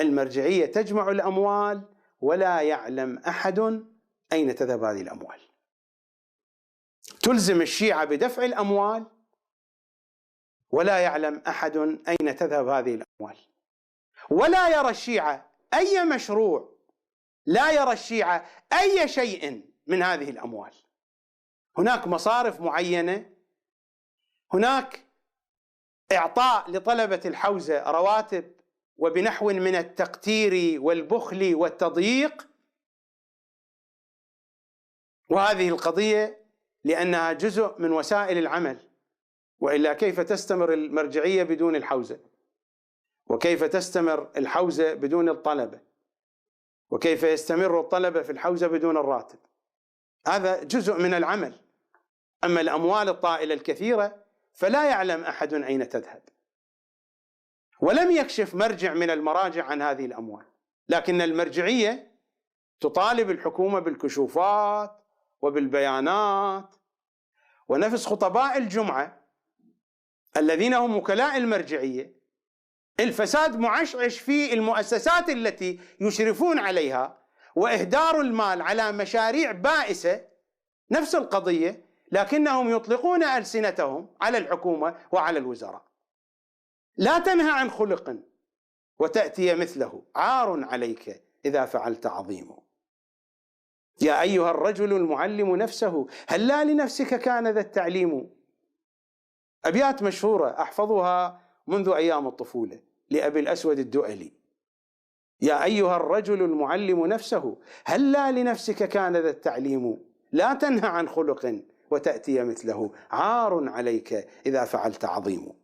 المرجعية تجمع الأموال ولا يعلم أحد أين تذهب هذه الأموال. تلزم الشيعة بدفع الأموال ولا يعلم أحد أين تذهب هذه الأموال. ولا يرى الشيعة أي مشروع، لا يرى الشيعة أي شيء من هذه الأموال. هناك مصارف معينة، هناك إعطاء لطلبة الحوزة رواتب وبنحو من التقتير والبخل والتضييق، وهذه القضية لأنها جزء من وسائل العمل، وإلا كيف تستمر المرجعية بدون الحوزة؟ وكيف تستمر الحوزة بدون الطلبة؟ وكيف يستمر الطلبة في الحوزة بدون الراتب؟ هذا جزء من العمل. أما الأموال الطائلة الكثيرة فلا يعلم أحد أين تذهب، ولم يكشف مرجع من المراجع عن هذه الأموال. لكن المرجعية تطالب الحكومة بالكشوفات وبالبيانات، ونفس خطباء الجمعة الذين هم وكلاء المرجعية الفساد معشعش في المؤسسات التي يشرفون عليها، وإهدار المال على مشاريع بائسة، نفس القضية، لكنهم يطلقون ألسنتهم على الحكومة وعلى الوزراء. لا تنهى عن خلق وتأتي مثله، عار عليك إذا فعلت عظيم. يا أيها الرجل المعلم نفسه، هلا لنفسك كان ذا التعليم. أبيات مشهورة أحفظها منذ أيام الطفولة لأبي الأسود الدؤلي: يا أيها الرجل المعلم نفسه، هلا لنفسك كان ذا التعليم. لا تنهى عن خلق وتأتي مثله، عار عليك إذا فعلت عظيم.